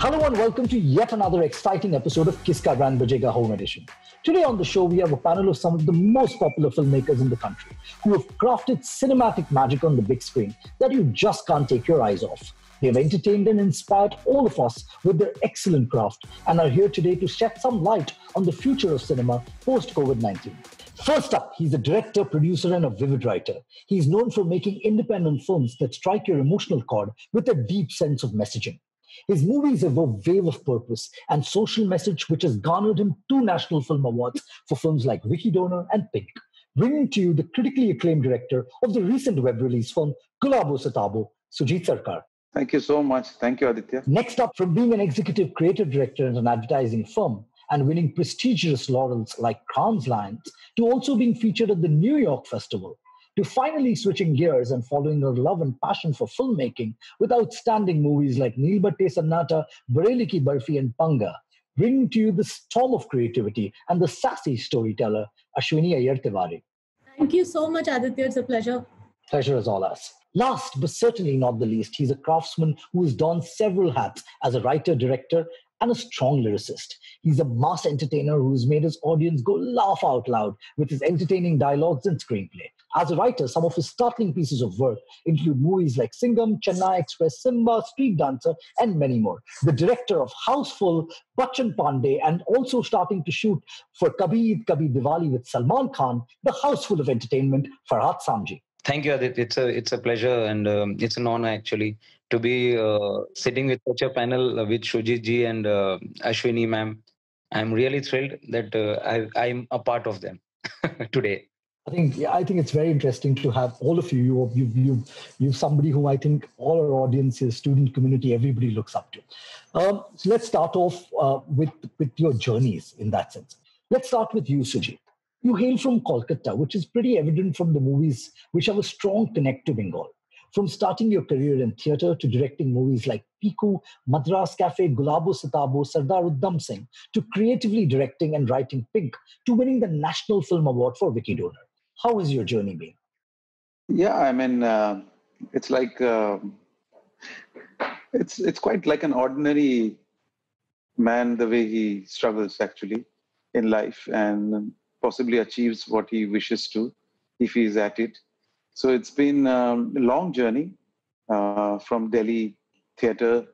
Hello and welcome to yet another exciting episode of Kiska Brand Bajega Home Edition. Today on the show, we have a panel of some of the most popular filmmakers in the country who have crafted cinematic magic on the big screen that you just can't take your eyes off. They have entertained and inspired all of us with their excellent craft and are here today to shed some light on the future of cinema post-COVID-19. First up, he's a director, producer, and a vivid writer. He's known for making independent films that strike your emotional chord with a deep sense of messaging. His movies have a wave of purpose and social message which has garnered him 2 National Film Awards for films like Vicky Donor and Pink. Bringing to you the critically acclaimed director of the recent web release film Gulabo Satabo, Shoojit Sircar. Thank you so much. Thank you, Aditya. Next up, from being an executive creative director at an advertising firm and winning prestigious laurels like Cannes Lions, to also being featured at the New York Festival, to finally switching gears and following her love and passion for filmmaking with outstanding movies like Neelbatte Sannata, Bareli Ki Barfi and Panga, bringing to you the storm of creativity and the sassy storyteller, Ashwiny Iyer Tiwari. Thank you so much, Aditya. It's a pleasure. Pleasure is all ours. Last, but certainly not the least, he's a craftsman who has donned several hats as a writer, director, and a strong lyricist. He's a mass entertainer who's made his audience go laugh out loud with his entertaining dialogues and screenplay. As a writer, some of his startling pieces of work include movies like Singham, Chennai Express, Simba, Street Dancer, and many more. The director of Houseful, Bachchan Pandey, and also starting to shoot for Kabhi Eid Kabhi Diwali with Salman Khan, the house full of entertainment, Farhad Samji. Thank you, Adit. It's a pleasure and it's an honor actually to be sitting with such a panel with Shoojit ji and Ashwini ma'am. I'm really thrilled that I'm a part of them today. I think it's very interesting to have all of you. You're somebody who I think all our audiences, student community, everybody looks up to. So let's start off with your journeys in that sense. Let's start with you, Shoojit. You hail from Kolkata, which is pretty evident from the movies which have a strong connect to Bengal. From starting your career in theatre to directing movies like Piku, Madras Cafe, Gulabo Satabo, Sardar Uddham Singh, to creatively directing and writing Pink, to winning the National Film Award for Vicky Donor. How has your journey been? Yeah, I mean, it's like it's quite like an ordinary man the way he struggles actually in life and possibly achieves what he wishes to if he is at it. So it's been a long journey from Delhi theatre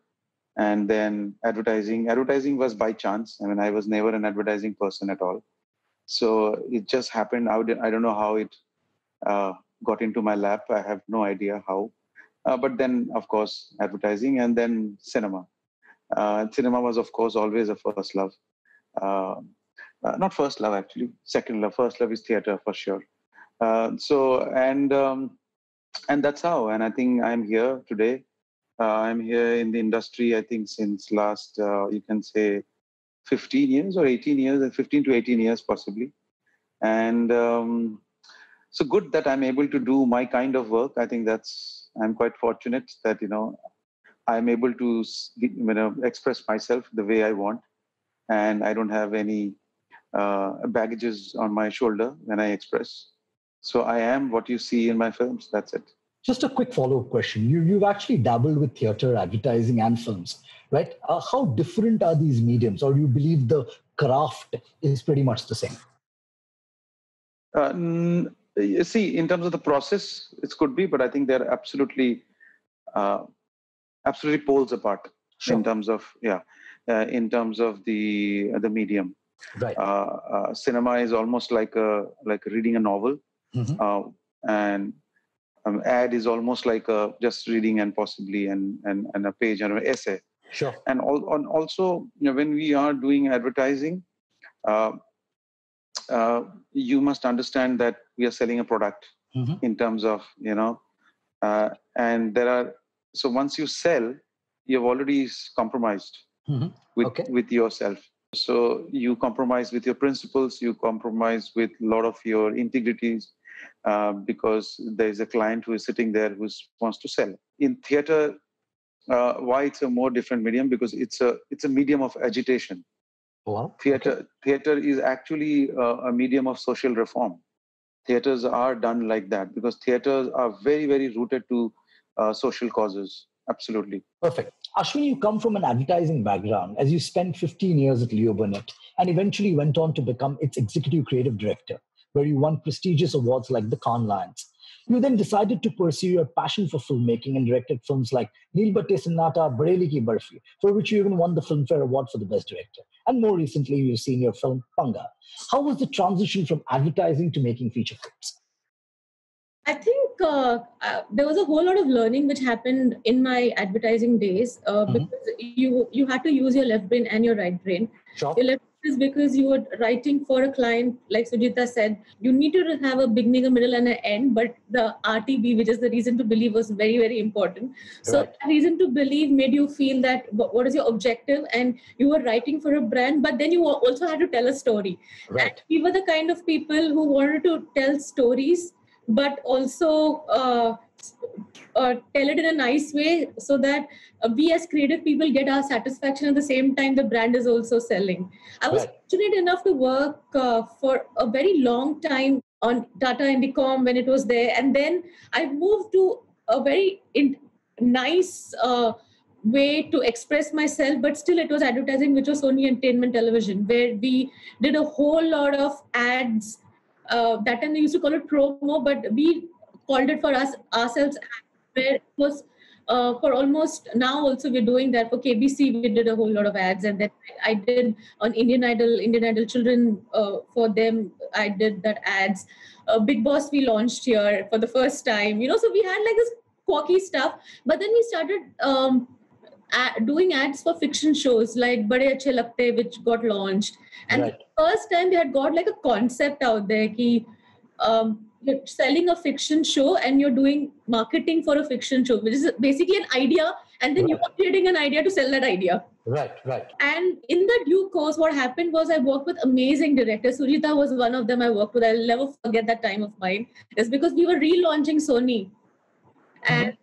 and then advertising. Advertising was by chance. I mean, I was never an advertising person at all. So it just happened. I don't know how it got into my lap. I have no idea how. But then, of course, advertising and then cinema. Cinema was, of course, always a first love. Not first love, actually. Second love. First love is theatre for sure. And that's how. And I think I'm here today. I'm here in the industry, I think, since last, you can say, 15 years or 18 years, 15 to 18 years possibly. And so good that I'm able to do my kind of work. I think I'm quite fortunate that, I'm able to express myself the way I want. And I don't have any baggages on my shoulder when I express. So I am what you see in my films. That's it. Just a quick follow-up question. You've actually dabbled with theatre, advertising, and films, right? How different are these mediums, or do you believe the craft is pretty much the same? You see, in terms of the process, it could be, but I think they're absolutely poles apart. Sure. In terms of the medium. Right. Cinema is almost like reading a novel, mm-hmm. And ad is almost like just reading and possibly and a page and an essay. Sure. And also, when we are doing advertising, you must understand that we are selling a product, mm-hmm. in terms of and so once you sell, you've already compromised, mm-hmm. with yourself. So you compromise with your principles, you compromise with a lot of your integrities, because there is a client who is sitting there who wants to sell. In theatre, why it's a more different medium? Because it's a medium of agitation. Wow. Theatre is actually a medium of social reform. Theatres are done like that because theatres are very, very rooted to social causes. Absolutely. Perfect. Ashwini, you come from an advertising background as you spent 15 years at Leo Burnett and eventually went on to become its executive creative director, where you won prestigious awards like the Cannes Lions. You then decided to pursue your passion for filmmaking and directed films like Neelbhatte Sannata, Bareli Ki Barfi, for which you even won the Filmfare Award for the Best Director. And more recently, you've seen your film Panga. How was the transition from advertising to making feature films? I think there was a whole lot of learning which happened in my advertising days because you had to use your left brain and your right brain. Sure. Your left brain is because you were writing for a client, like Sujita said, you need to have a beginning, a middle, and an end. But the RTB, which is the reason to believe, was very, very important. So Right. that reason to believe made you feel that what is your objective, and you were writing for a brand, but then you also had to tell a story. Right. And we were the kind of people who wanted to tell stories but also tell it in a nice way so that we as creative people get our satisfaction at the same time the brand is also selling. I was fortunate enough to work for a very long time on Tata Indicom when it was there, and then I moved to a very nice way to express myself, but still it was advertising, which was Sony Entertainment Television, where we did a whole lot of ads. That time they used to call it promo, but we called it for ourselves, where it was for almost now also we're doing that. For KBC, we did a whole lot of ads, and then I did on Indian Idol Children for them. I did that ads. Big Boss we launched here for the first time, so we had like this quirky stuff, but then we started doing ads for fiction shows like Bade Achhe Lagte, which got launched. And the first time they had got like a concept out there ki, you're selling a fiction show and you're doing marketing for a fiction show, which is basically an idea, and then you're creating an idea to sell that idea. Right. And in the due course, what happened was I worked with amazing directors. Sujita was one of them I worked with. I'll never forget that time of mine. It's because we were relaunching Sony. And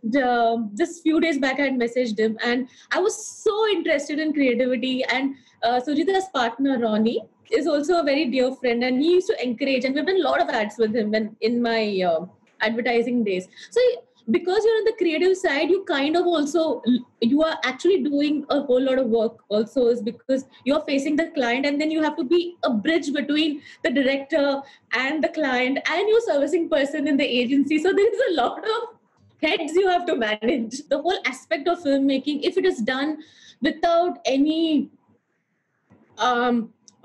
just few days back, I had messaged him, and I was so interested in creativity. And Sujita's partner, Ronnie, is also a very dear friend, and he used to encourage, and we've done a lot of ads with him in my advertising days. So because you're on the creative side, you kind of also, you are actually doing a whole lot of work also, is because you're facing the client, and then you have to be a bridge between the director and the client and your servicing person in the agency. So there's a lot of heads you have to manage. The whole aspect of filmmaking, if it is done without any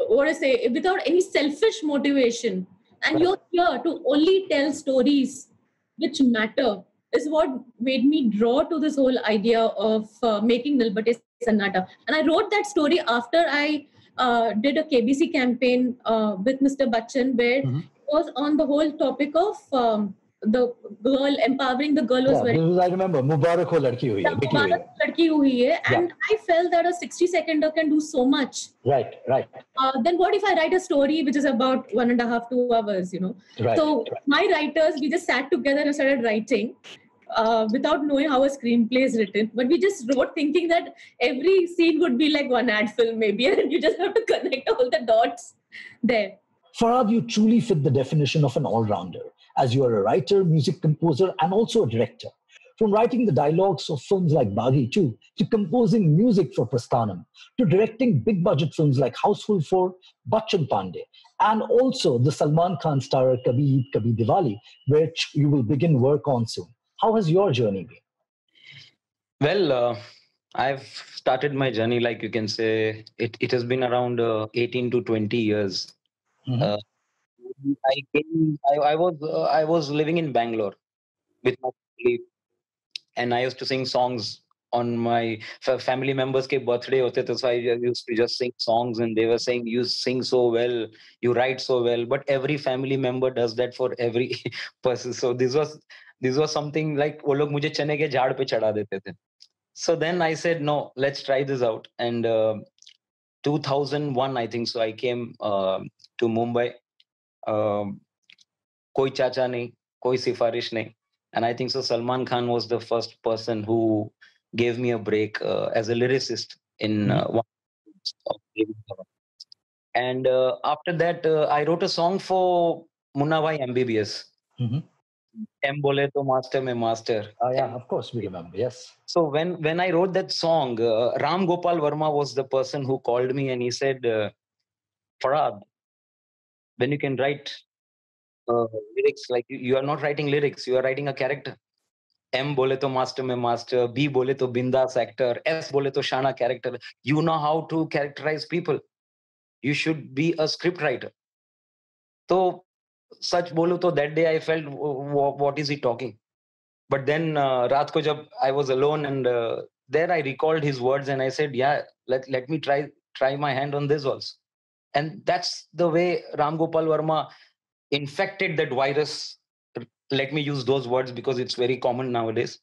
without any selfish motivation, and you're here to only tell stories which matter, is what made me draw to this whole idea of making Neelbhatte Sannata. And I wrote that story after I did a KBC campaign with Mr. Bachchan, where it was on the whole topic of the girl, empowering the girl was very... I remember, Mubarak ho ladki hui hai. Mubarak ho ladki hui hai. And I felt that a 60-seconder can do so much. Right. Then what if I write a story which is about 1.5 to 2 hours, So my writers, we just sat together and started writing without knowing how a screenplay is written. But we just wrote thinking that every scene would be like one ad film maybe, and you just have to connect all the dots there. Farhad, you truly fit the definition of an all-rounder, as you are a writer, music composer, and also a director. From writing the dialogues of films like Baghi 2, to composing music for Prasthanam, to directing big-budget films like Houseful 4, Bachchan Pandey, and also the Salman Khan starrer Kabhi Eid Kabhi Diwali, which you will begin work on soon. How has your journey been? Well, I've started my journey, like you can say, it has been around 18 to 20 years. I was living in Bangalore with my family, and I used to sing songs on my family members' ke birthday hote the, so I used to just sing songs, and they were saying, "You sing so well, you write so well." But every family member does that for every person. So this was something like वो लोग मुझे चने के झाड़ पे चढ़ा देते थे. So then I said, no, let's try this out. And 2001, I think so, I came to Mumbai. Koi chacha nahi, koi sifarish nahi. And I think so Salman Khan was the first person who gave me a break as a lyricist in one of David Dhawan. And after that, I wrote a song for Munna Bhai MBBS. M Bole to Master mein Master. Yeah, of course we remember. Yes. So when I wrote that song, Ram Gopal Verma was the person who called me and he said, Farhad, when you can write lyrics, like you are not writing lyrics, you are writing a character. M bole to master mein master, B bole to bindas actor, S bole to shana character. You know how to characterize people. You should be a script writer. So such bolo to that day I felt, what is he talking? But then raat ko jab I was alone and there I recalled his words and I said, yeah, let me try my hand on this also. And that's the way Ram Gopal Verma infected that virus. Let me use those words because it's very common nowadays.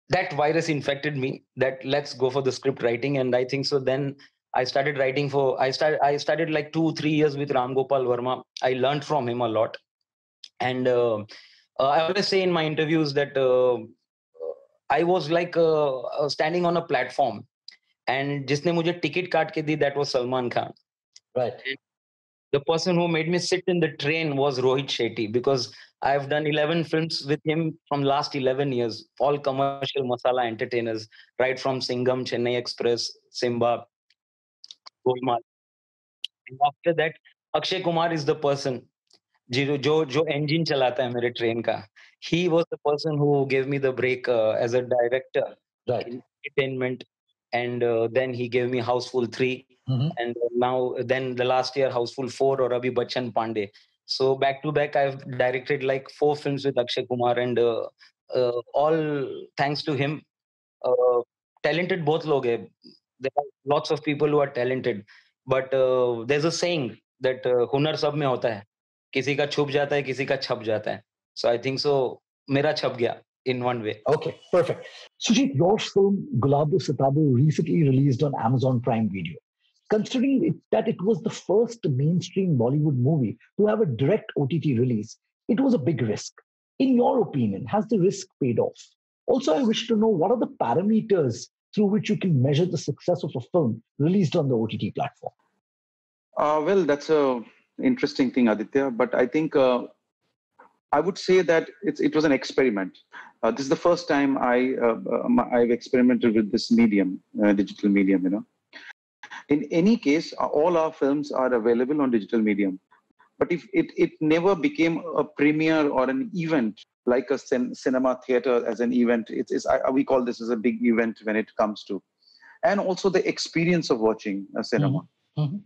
That virus infected me, that let's go for the script writing. And I think so then I started writing for I started like 2-3 years with Ram Gopal Verma. I learned from him a lot. And I always say in my interviews that I was like standing on a platform and जिसने मुझे ticket काट के दी, that was Salman Khan. Right. The person who made me sit in the train was Rohit Shetty, because I've done 11 films with him from last 11 years, all commercial masala entertainers, right from Singham, Chennai Express, Simba, Golmaal. And after that, Akshay Kumar is the person जो engine चलाता है मेरे train का. He was the person who gave me the break as a director Right. in entertainment, and then he gave me Houseful 3, and now then the last year Houseful 4 or Abhi Bachchan Pandey. So back to back I've directed like 4 films with Akshay Kumar, and all thanks to him. Talented both log hai. There are lots of people who are talented, but there's a saying that हुनर सब में होता है, किसी का छुप जाता है, किसी का छप जाता है. So I think so मेरा छप गया in one way. Okay, perfect. Sujit, your film Gulabo Sitabo recently released on Amazon Prime Video. Considering that it was the first mainstream Bollywood movie to have a direct OTT release, it was a big risk. In your opinion, has the risk paid off? Also, I wish to know, what are the parameters through which you can measure the success of a film released on the OTT platform? Well, that's a interesting thing, Aditya. But I think I would say that it was an experiment. This is the first time I've experimented with this medium, digital medium. You know, in any case, all our films are available on digital medium. But if it never became a premiere or an event like a cinema theater as an event, we call this as a big event when it comes to, and also the experience of watching a cinema.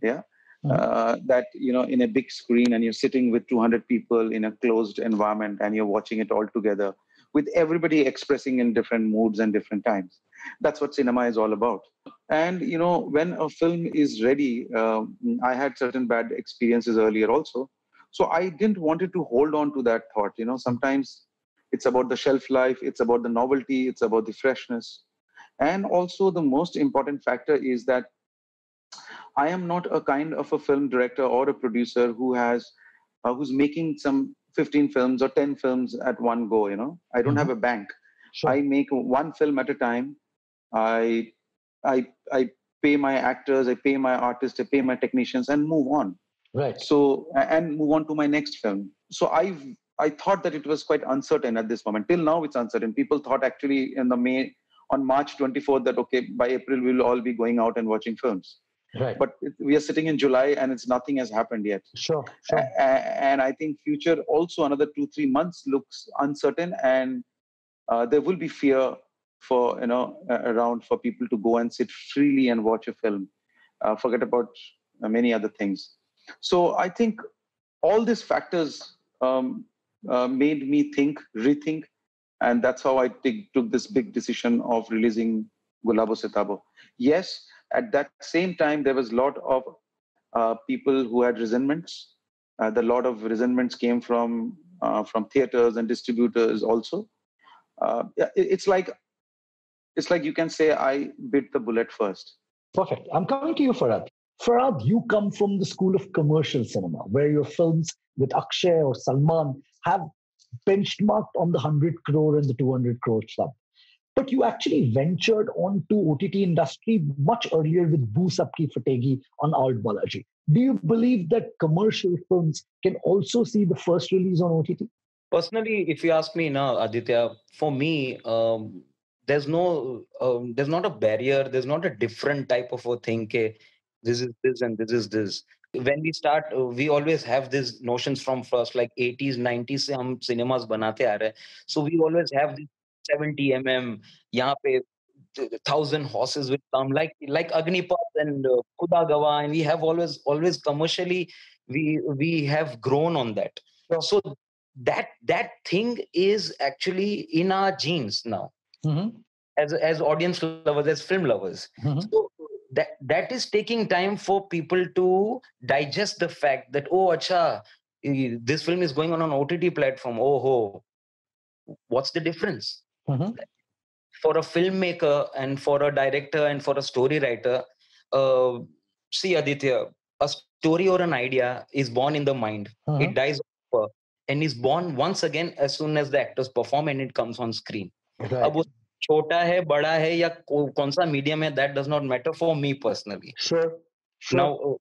Yeah. That, you know, in a big screen and you're sitting with 200 people in a closed environment and you're watching it all together with everybody expressing in different moods and different times. That's what cinema is all about. And, you know, when a film is ready, I had certain bad experiences earlier also. So I didn't want to hold on to that thought. You know, sometimes it's about the shelf life, it's about the novelty, it's about the freshness. And also the most important factor is that I am not a kind of a film director or a producer who's making some 15 films or 10 films at one go. You know, I don't have a bank. Sure. I make one film at a time. I pay my actors, I pay my artists, I pay my technicians, and move on. Right. So, and move on to my next film. So I thought that it was quite uncertain at this moment. Till now, it's uncertain. People thought actually on March 24th that, okay, by April, we'll all be going out and watching films. Right. But we are sitting in July and nothing has happened yet. Sure. And I think future also another 2-3 months looks uncertain, and there will be fear for, you know, around for people to go and sit freely and watch a film. Forget about many other things. So I think all these factors made me rethink, and that's how I took this big decision of releasing Gulabo Sitabo. Yes, at that same time, there was a lot of people who had resentments. The lot of resentments came from theaters and distributors also. It's like you can say I bit the bullet first. Perfect. I'm coming to you, Farhad. Farhad, you come from the school of commercial cinema, where your films with Akshay or Salman have benchmarked on the 100 crore and the 200 crore club. But you actually ventured onto OTT industry much earlier with Boo Sabki Fategi on Art Balaji. Do you believe that commercial films can also see the first release on OTT? Personally, if you ask me now, Aditya, for me, there's not a barrier. There's not a different type of a thing. Ke, this is this and this is this. When we start, we always have these notions from first, like 80s, 90s. से हम cinemas बनाते आ रहे हैं. So we always have this 70 mm. यहाँ पे 1,000 horses will come, like Agnipath and Khuda Gawa, and we have always commercially we have grown on that. Sure. So that thing is actually in our genes now, as audience lovers, as film lovers. So that is taking time for people to digest the fact that, oh acha, this film is going on an OTT platform. Oh ho, what's the difference? For a filmmaker and for a director and for a story writer, see Aditya, a story or an idea is born in the mind. It dies off and is born once again as soon as the actors perform and it comes on screen. Right. अब वो छोटा है, बड़ा है या कौन सा medium है, that does not matter for me personally. Sure. Now,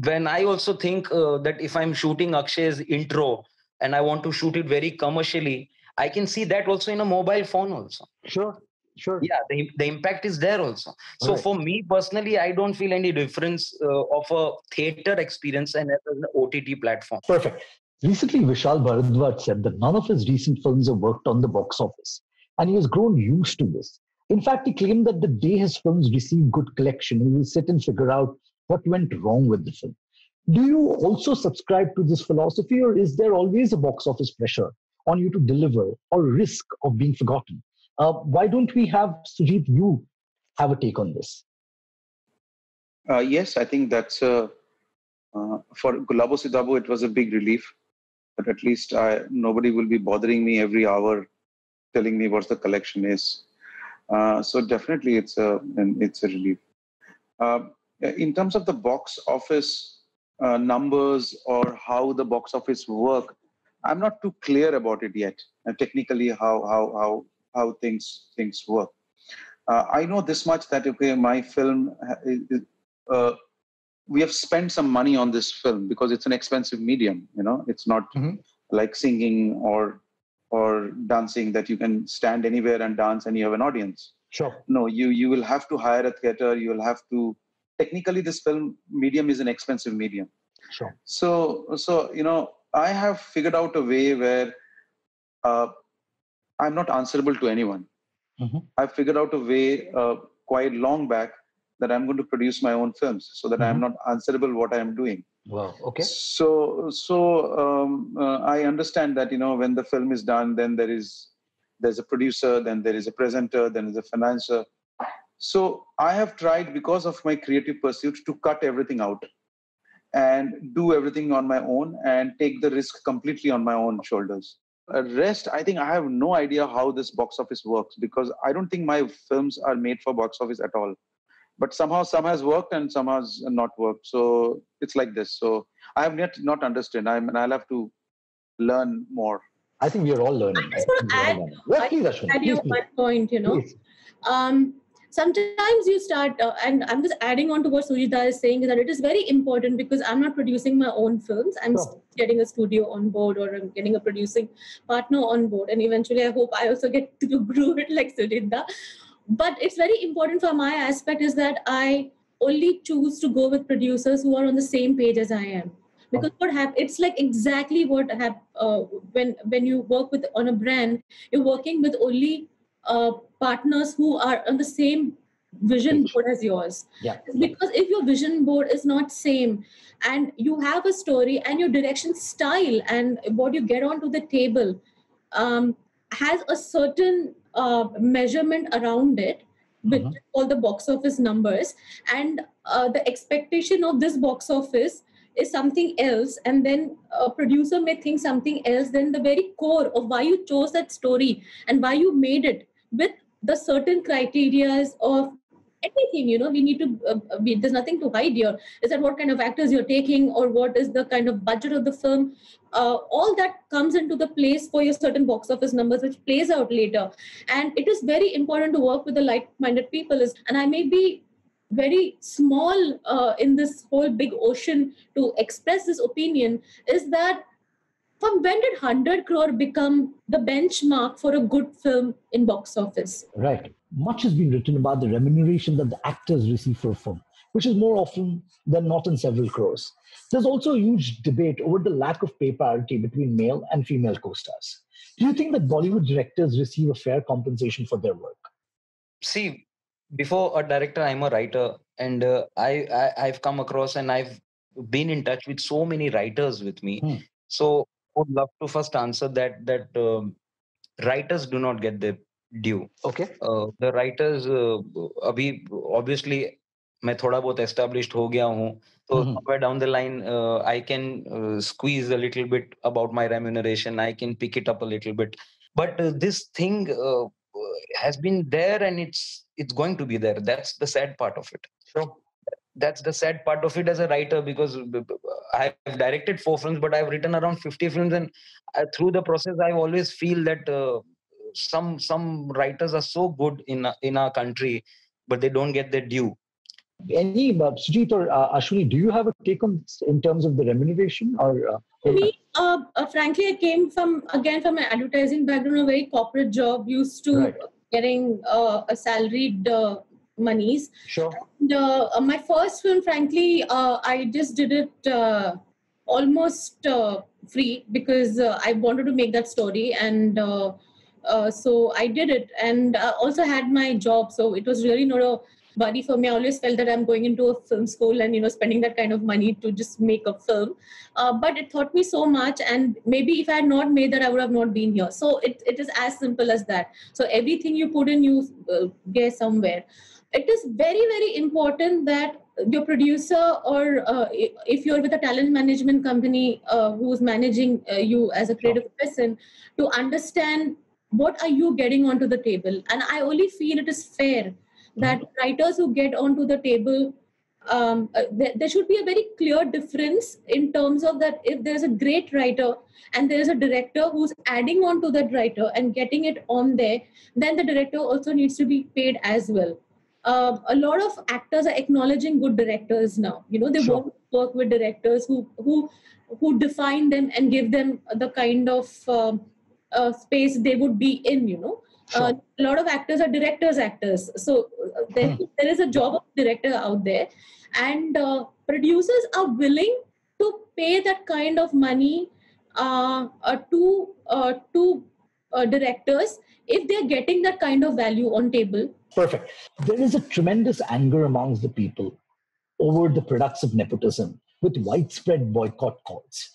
when I also think that if I'm shooting Akshay's intro and I want to shoot it very commercially, I can see that also in a mobile phone also. Sure. Yeah, the impact is there also. So Right. for me personally, I don't feel any difference of a theater experience and an OTT platform. Perfect. Recently, Vishal Bharadwaj said that none of his recent films have worked on the box office, and he has grown used to this. In fact, he claimed that the day his films receive good collection, he will sit and figure out what went wrong with the film. Do you also subscribe to this philosophy, or is there always a box office pressure on you to deliver or risk of being forgotten? Why don't we have Sujit, you have a take on this? Yes, I think that's for Gulabo Sidabo, it was a big relief. But at least nobody will be bothering me every hour, telling me what the collection is. So definitely, it's a relief. In terms of the box office numbers or how the box office work, I'm not too clear about it yet. Technically, how things work. I know this much that okay, my film. We have spent some money on this film because it's an expensive medium. It's not like singing or dancing that you can stand anywhere and dance and you have an audience. Sure. No, you will have to hire a theater. You will have to. Technically, this film medium is an expensive medium. Sure. So I have figured out a way where I'm not answerable to anyone. I've figured out a way quite long back that I'm going to produce my own films so that I'm not answerable what I am doing. Wow. Okay. So I understand that when the film is done, then there's a producer, then there is a presenter, then there's a financer. So I have tried, because of my creative pursuit, to cut everything out and do everything on my own and take the risk completely on my own shoulders. Rest, I think I have no idea how this box office works, because I don't think my films are made for box office at all. But somehow some has worked and some has not worked. So it's like this. So I have yet not understood. I'll have to learn more. I think we are all learning. I just want to add, one point, Please. Sometimes you start, and I'm just adding on to what Sujita is saying, is that it is very important, because I'm not producing my own films. I'm getting a studio on board, or I'm getting a producing partner on board. And eventually I hope I also get to grow it like Sujita. But it's very important for my aspect is that I only choose to go with producers who are on the same page as I am. Because what happens, it's like exactly what happens when you work on a brand, you're working with only partners who are on the same vision board as yours. Yeah. Because if your vision board is not same, and you have a story and your direction style and what you get onto the table has a certain measurement around it, which is called the box office numbers, and the expectation of this box office is something else, and then a producer may think something else, then the very core of why you chose that story and why you made it with the certain criterias of anything, we need to there's nothing to hide here. Is that what kind of actors you're taking, or what is the kind of budget of the film? All that comes into the place for your certain box office numbers, which plays out later. And it is very important to work with the like-minded people. And I may be very small in this whole big ocean to express this opinion, is that from when did 100 crore become the benchmark for a good film in box office? Right. Much has been written about the remuneration that the actors receive for a film, which is more often than not in several crores. There's also a huge debate over the lack of pay parity between male and female co-stars. Do you think that Bollywood directors receive a fair compensation for their work? See, before a director, I'm a writer, and I've come across and I've been in touch with so many writers with me. So I would love to first answer that writers do not get their due. Okay. The writers अभी obviously मैं थोड़ा बहुत established हो गया हूँ, so somewhere down the line I can squeeze a little bit about my remuneration. I can pick it up a little bit, but this thing has been there and it's going to be there. That's the sad part of it. Sure. That's the sad part of it as a writer, because I've directed 4 films, but I've written around 50 films, and through the process I always feel that some writers are so good in our country, but they don't get their due. Any Sujit or Ashwini, do you have a take on this in terms of the remuneration? Or For me, frankly, I came from an advertising background, a very corporate job, used to getting a salaried monies. Sure. And, my first film, frankly, I just did it almost free because I wanted to make that story, and so I did it, and also had my job, so it was really not a worry for me. I always felt that I'm going into a film school and spending that kind of money to just make a film, but it taught me so much, and maybe if I had not made that, I would have not been here. So it is as simple as that. So everything you put in, you get somewhere. It is very, very important that your producer, or if you're with a talent management company who's managing you as a creative person, to understand what are you getting onto the table. And I only feel it is fair that writers who get onto the table, there should be a very clear difference in terms of that. If there's a great writer and there's a director who's adding on to that writer and getting it on there, then the director also needs to be paid as well. A lot of actors are acknowledging good directors now. They want to work with directors who define them and give them the kind of space they would be in. A lot of actors are directors' actors. So there is a job of director out there, and producers are willing to pay that kind of money to directors if they're getting that kind of value on table. Perfect. There is a tremendous anger amongst the people over the products of nepotism, with widespread boycott calls.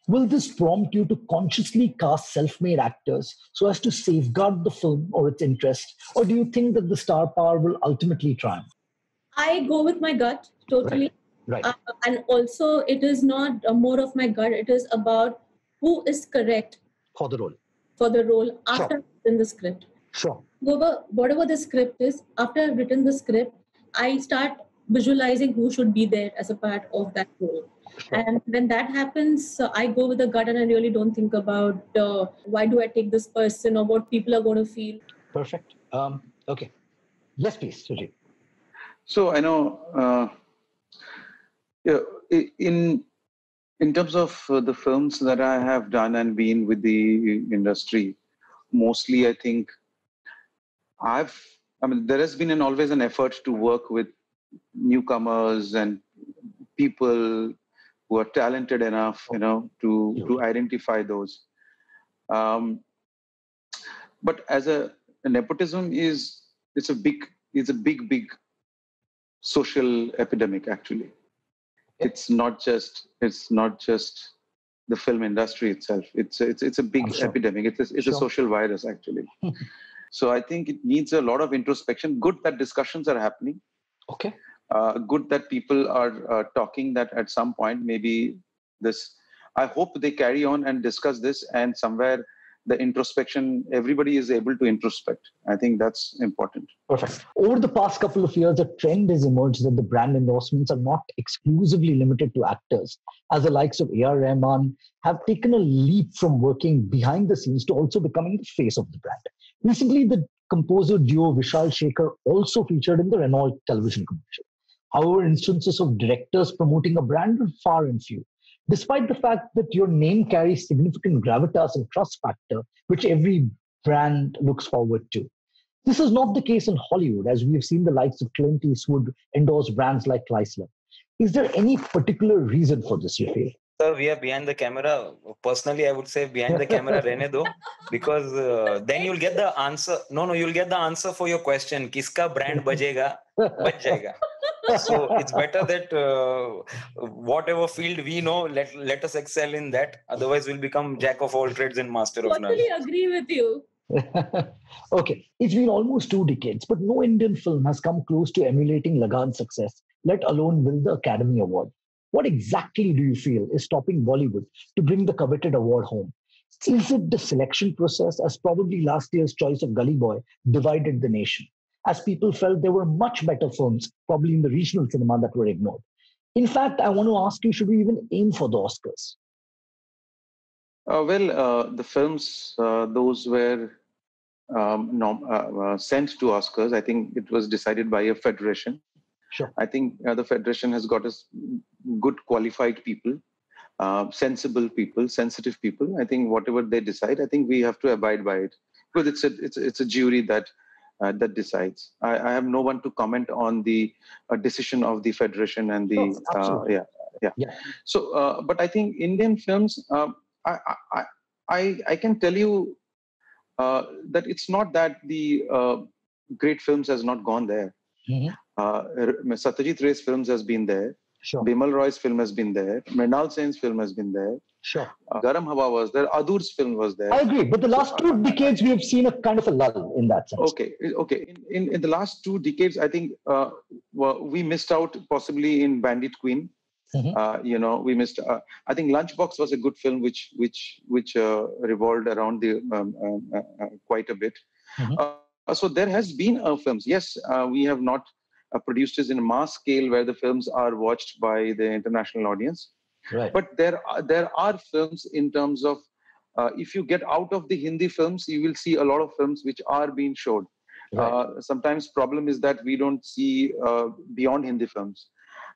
Will this prompt you to consciously cast self-made actors so as to safeguard the film or its interest? Or do you think that the star power will ultimately triumph? I go with my gut, totally. Right. And also, it is not more of my gut. It is about who is correct for the role. After I've written the script. Sure. Whatever the script is, after I've written the script, I start visualizing who should be there as a part of that role. Sure. And when that happens, I go with the gut, and I really don't think about why do I take this person or what people are going to feel. Perfect. Okay. Yes, please, Sujit. So I know, in terms of the films that I have done and been with the industry, mostly I think there has been always an effort to work with newcomers and people who are talented enough, to identify those. But as nepotism it's a big social epidemic. Actually, it's not just the film industry itself. It's a big epidemic. It's a social virus, actually. So I think it needs a lot of introspection. Good that discussions are happening. Okay. Good that people are talking that at some point, maybe this, I hope they carry on and discuss this, and somewhere the introspection, everybody is able to introspect. I think that's important. Perfect. Over the past couple of years, a trend has emerged that the brand endorsements are not exclusively limited to actors, as the likes of A.R. Rahman have taken a leap from working behind the scenes to also becoming the face of the brand. Recently, the composer duo Vishal Shekhar also featured in the Renault television commercial. However, instances of directors promoting a brand are far and few. despite the fact that your name carries significant gravitas and trust factor, which every brand looks forward to. This is not the case in Hollywood, as we have seen the likes of Clint Eastwood endorse brands like Chrysler. Is there any particular reason for this, you feel? Sir, we are behind the camera. Personally, I would say behind the camera, Rene do, because then you'll get the answer. No, you'll get the answer for your question. Kiska brand bajega, baj jayega. So it's better that whatever field we know, let us excel in that. Otherwise, we'll become jack of all trades and master of none. Totally agree with you. Okay, it's been almost 2 decades, but no Indian film has come close to emulating Lagan's success, let alone win the Academy Award. What exactly do you feel is stopping Bollywood to bring the coveted award home? Is it the selection process, as probably last year's choice of Gully Boy divided the nation, as people felt there were much better films, probably in the regional cinema, that were ignored? In fact, I want to ask you, should we even aim for the Oscars? The films, those were sent to Oscars. I think it was decided by a federation. Sure. I think the federation has got us good qualified people, sensible people, sensitive people. I think whatever they decide, I think we have to abide by it, because it's a jury that decides. I have no one to comment on the decision of the federation and the Yeah. So, but I think Indian films, I can tell you that it's not that the great films has not gone there. Mm-hmm. Satyajit Ray's films has been there. Sure. Bimal Roy's film has been there. Mrinal Sen's film has been there. Sure. Garam Hawa was there. Adur's film was there. I agree, but the last 2 decades we have seen a kind of a lull in that sense. Okay. In the last 2 decades, I think we missed out possibly in Bandit Queen. Mm-hmm. We missed. I think Lunchbox was a good film, which revolved around the quite a bit. Mm-hmm. So there has been films. Yes, we have not produced this in a mass scale where the films are watched by the international audience. Right. But there are films in terms of if you get out of the Hindi films, you will see a lot of films which are being showed. Right. Sometimes problem is that we don't see beyond Hindi films.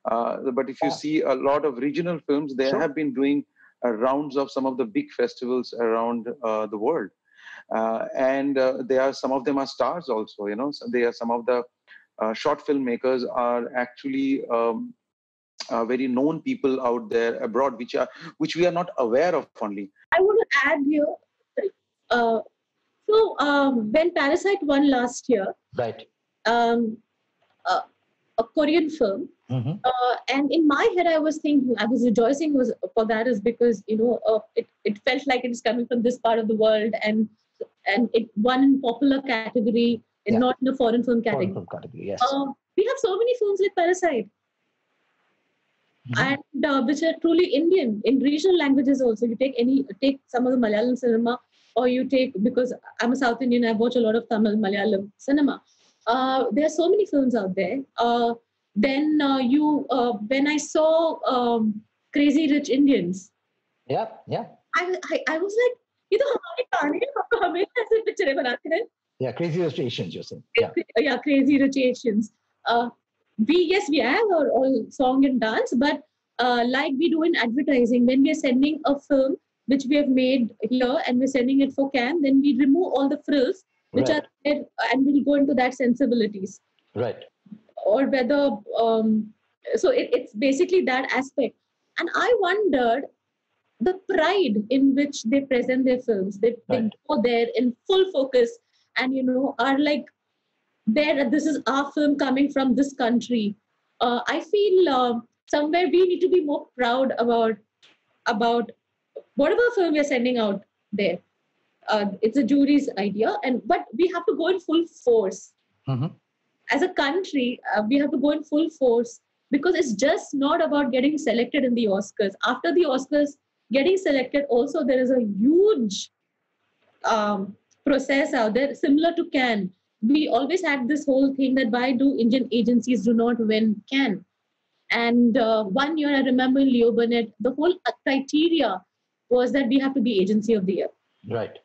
But if you see a lot of regional films, they have been doing rounds of some of the big festivals around the world. And some of them are stars also, So they are some of the short filmmakers are actually very known people out there abroad, which we are not aware of only. I want to add here. When Parasite won last year, Right. A Korean film, Mm-hmm. and in my head, I was thinking, I was rejoicing for that is because it felt like it is coming from this part of the world, and it won in popular category, and not in the foreign film category. Foreign film category, yes. We have so many films like Parasite, and which are truly Indian in regional languages also. You take some of the Malayalam cinema, or you take, because I'm a South Indian, I watch a lot of Tamil Malayalam cinema. There are so many films out there. When I saw Crazy Rich Indians, Yeah. I was like, ये तो हमारे गाने हैं, आपको हमें ऐसे पिक्चरें बनाते हैं. Yeah, Crazy Rich Asians, you're saying. Yeah, Crazy Rich Asians. We have our all song and dance, but like we do in advertising, when we are sending a film which we have made here and we're sending it for Cannes, then we remove all the frills which are there, and we'll go into that sensibilities. Right. Or whether, so it's basically that aspect. And I wondered the pride in which they present their films. They go there in full focus and, are like, this is our film coming from this country. I feel somewhere we need to be more proud about whatever film we're sending out there. It's a jury's idea, but we have to go in full force. Mm-hmm. As a country, we have to go in full force, because it's just not about getting selected in the Oscars. After the Oscars, getting selected also, there is a huge process out there, similar to Cannes. We always had this whole thing that why do Indian agencies do not win Cannes? And 1 year, I remember in Leo Burnett, the whole criteria was that we have to be agency of the year. Right.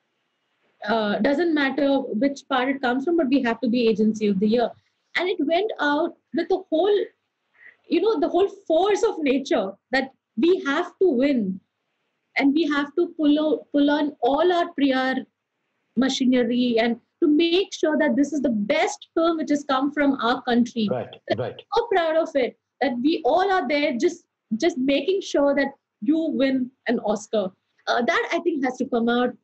Doesn't matter which part it comes from, but we have to be agency of the year. And it went out with the whole force of nature that we have to win, and we have to pull on all our PR machinery and to make sure that this is the best film which has come from our country. Right, right. I'm so proud of it that we all are there just making sure that you win an Oscar. That I think has to come out.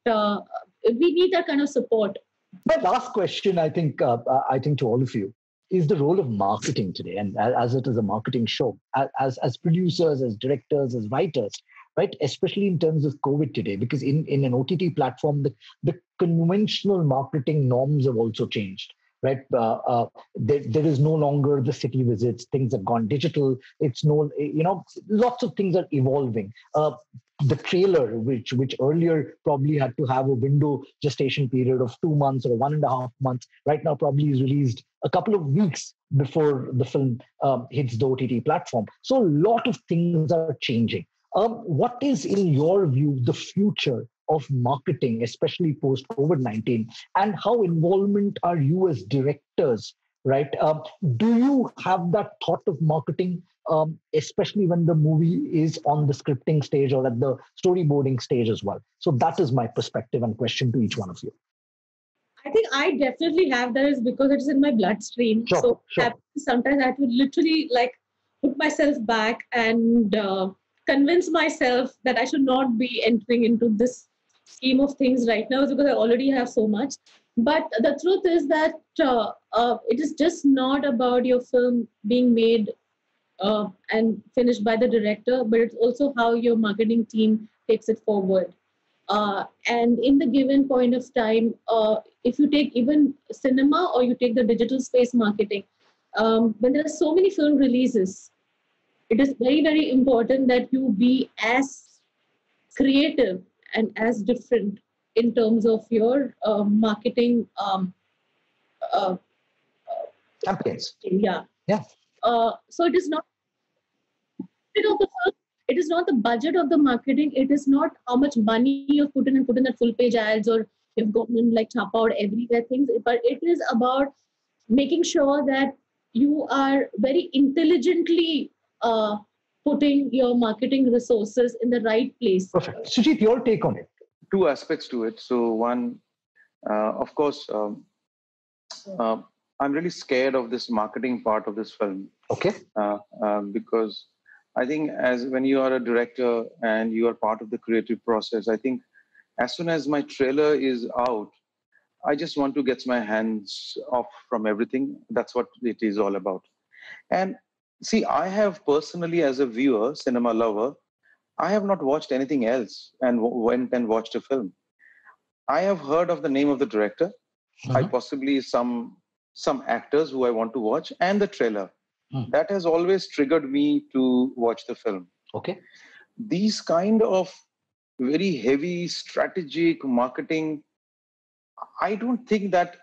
We need that kind of support. My last question, I think to all of you, is the role of marketing today, and as it is a marketing show, as producers, as directors, as writers, right? Especially in terms of COVID today, because in an OTT platform, the conventional marketing norms have also changed. Right, there is no longer the city visits. Things have gone digital. It's no, lots of things are evolving. The trailer, which earlier probably had to have a window gestation period of 2 months or 1.5 months, right now probably is released a couple of weeks before the film hits the OTT platform. So a lot of things are changing. What is, in your view, the future of marketing, especially post COVID-19, and how involvement are you as directors, right? Do you have that thought of marketing, especially when the movie is on the scripting stage or at the storyboarding stage as well? So that is my perspective and question to each one of you. I think I definitely have that is because it's in my bloodstream. Sure. Sometimes I have to literally put myself back and convince myself that I should not be entering into this scheme of things right now because I already have so much. But the truth is that it is just not about your film being made and finished by the director, but it's also how your marketing team takes it forward. And in the given point of time, if you take even cinema or you take the digital space marketing, when there are so many film releases, it is very, very important that you be as creative and as different in terms of your marketing campaigns. Yeah. Yeah. So it is not it is not the budget of the marketing. It is not how much money you've put in that full page ads or you've gotten chop out everywhere things, but it is about making sure that you are very intelligently putting your marketing resources in the right place. Perfect. Shoojit, your take on it? Two aspects to it. So one, of course, I'm really scared of this marketing part of this film. Okay. Because I think when you are a director and you are part of the creative process, I think as soon as my trailer is out, I just want to get my hands off from everything. That's what it is all about. And see, I have personally, as a viewer, cinema lover, I have not watched anything else and went and watched a film. I have heard of the name of the director. I possibly some actors who I want to watch and the trailer. That has always triggered me to watch the film. Okay. These kind of very heavy strategic marketing, I don't think that's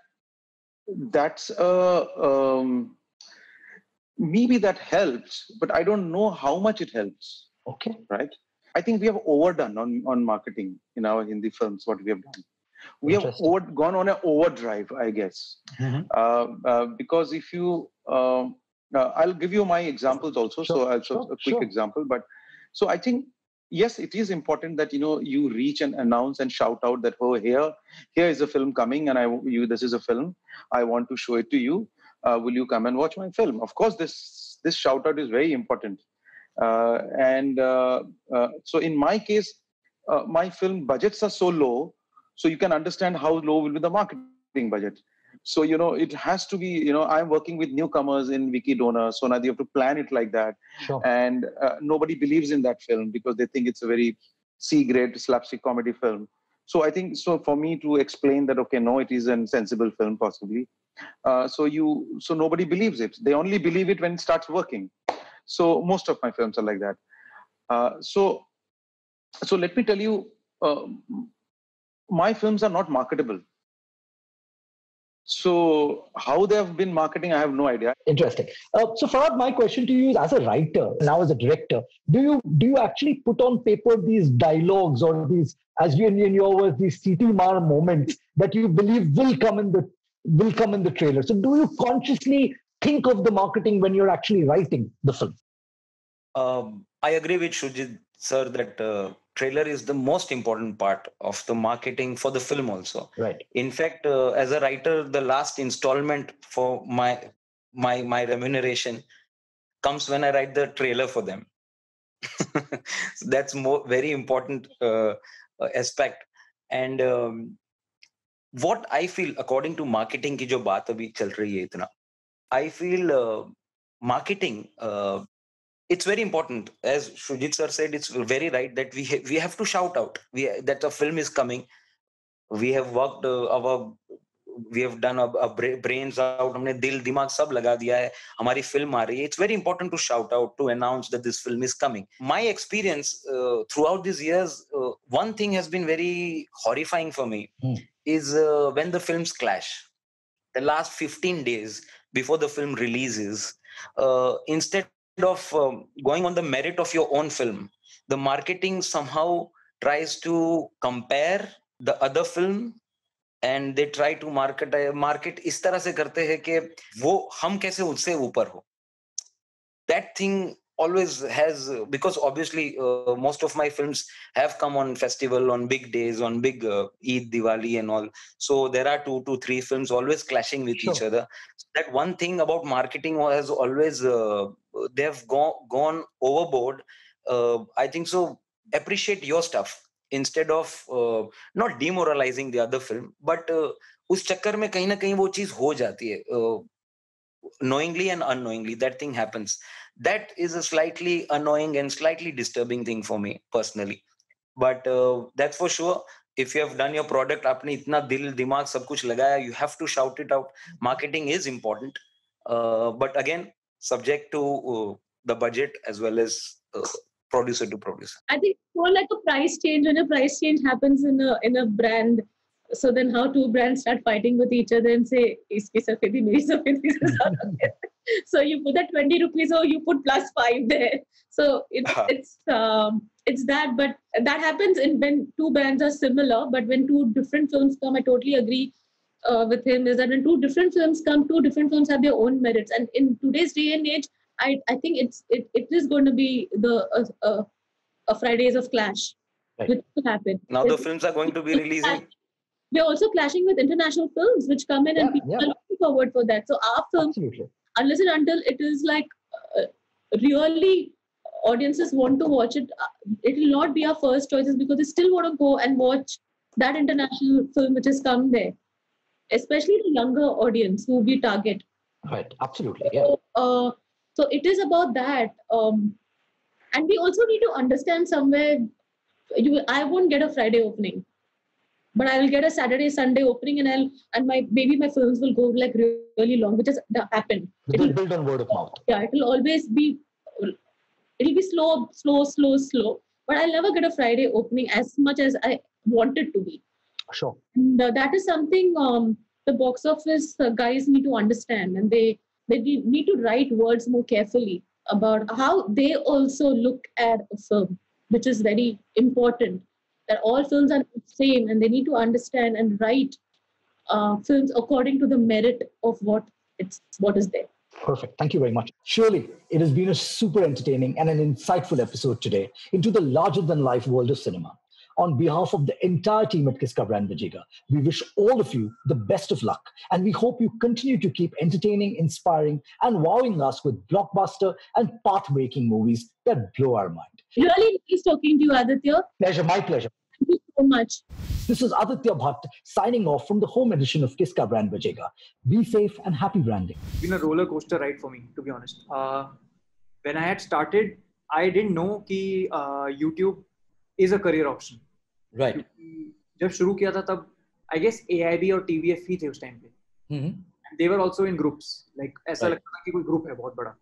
maybe that helps, but I don't know how much it helps. Okay. Right. I think we have overdone on marketing in our Hindi films. What we have done, we have gone on an overdrive, I guess. Because if you, I'll give you my examples also. A quick example, but so I think yes, it is important that you reach and announce and shout out that here is a film coming, and this is a film. I want to show it to you. Will you come and watch my film? Of course, this shout out is very important. So in my case, my film budgets are so low, so you can understand how low will be the marketing budget. So, it has to be, I'm working with newcomers in Wikidona, so now you have to plan it like that. Sure. And nobody believes in that film because they think it's a very C-grade slapstick comedy film. So I think, for me to explain that, okay, no, it is a sensible film possibly. So nobody believes it. They only believe it when it starts working. So most of my films are like that. So let me tell you, my films are not marketable. So how they have been marketing, I have no idea. Interesting. So Farhad, my question to you is, as a writer, now as a director, do you actually put on paper these dialogues or these, as you in your words, these CT Mar moments that you believe will come in the trailer? So do you consciously think of the marketing when you're actually writing the film? I agree with Shoojit sir that trailer is the most important part of the marketing for the film also. Right. In fact, as a writer, the last installment for my remuneration comes when I write the trailer for them. So that's more very important aspect. And what I feel, according to marketing की जो बात अभी चल रही है इतना, I feel marketing. It's very important, as Shoojit sir said. It's very right that we have to shout out that a film is coming. We have worked we have done a brains out. हमने दिल दिमाग सब लगा दिया है. हमारी film आ रही है. It's very important to shout out, to announce that this film is coming. My experience throughout these years, one thing has been very horrifying for me is when the films clash. The last 15 days before the film releases, instead of going on the merit of your own film, the marketing somehow tries to compare the other film, and they try to market इस तरह से करते हैं कि वो हम कैसे उससे ऊपर हो. That thing always has, because obviously most of my films have come on festival, on big days, on big Eid, Diwali and all. So there are 2 to 3 films always clashing with each other. So that one thing about marketing has always, they have gone overboard. I think so. Appreciate your stuff instead of not demoralizing the other film, but उस चक्कर में कहीं ना कहीं वो चीज हो जाती है. Knowingly and unknowingly, that thing happens. That is a slightly annoying and slightly disturbing thing for me personally. But that's for sure. If you have done your product, आपने इतना दिल दिमाग सब कुछ लगाया, you have to shout it out. Marketing is important, but again, subject to the budget as well as producer to producer. I think more like a price change. When a price change happens in a brand, so then how 2 brands start fighting with each other and say, "Iski safedi, meri safedi." So you put that 20 rupees, or you put plus 5 there. So it's that, but that happens when 2 brands are similar. But when 2 different films come, I totally agree with him. Is that when 2 different films come, 2 different films have their own merits. And in today's day and age, I think it is going to be a Fridays of clash, which will happen. Now the films are going to be releasing. We're also clashing with international films which come in, and people are looking forward for that. So our film, unless and until it is like really audiences want to watch it, it will not be our first choices, because they still want to go and watch that international film which has come there, especially the younger audience who we target. Right, absolutely, yeah. So it is about that, and we also need to understand somewhere. I won't get a Friday opening, but I will get a Saturday, Sunday opening, and my films will go like really long, which has happened. It will build on word of mouth. Yeah, it will always be. It'll be slow, but I'll never get a Friday opening as much as I want it to be. Sure. And that is something the box office guys need to understand, and they need to write words more carefully about how they also look at a film, which is very important. That all films are the same, and they need to understand and write films according to the merit of what is there. Perfect. Thank you very much. Surely, it has been a super entertaining and an insightful episode today into the larger-than-life world of cinema. On behalf of the entire team at Kiska Brand Bajega, we wish all of you the best of luck, and we hope you continue to keep entertaining, inspiring, and wowing us with blockbuster and path-breaking movies that blow our mind. Really nice talking to you, Aditya. Pleasure, my pleasure. Thank you so much. This is Aditya Bhatt signing off from the home edition of Kiska Brand Bajega. Be safe and happy branding. It's been a roller coaster ride for me, to be honest. When I had started, I didn't know that YouTube is a career option. Right. जब शुरू किया था तब I guess AIB और TVF ही थे उस time पे. They were also in groups. Like ऐसा लगता था कि कोई group है बहुत बड़ा.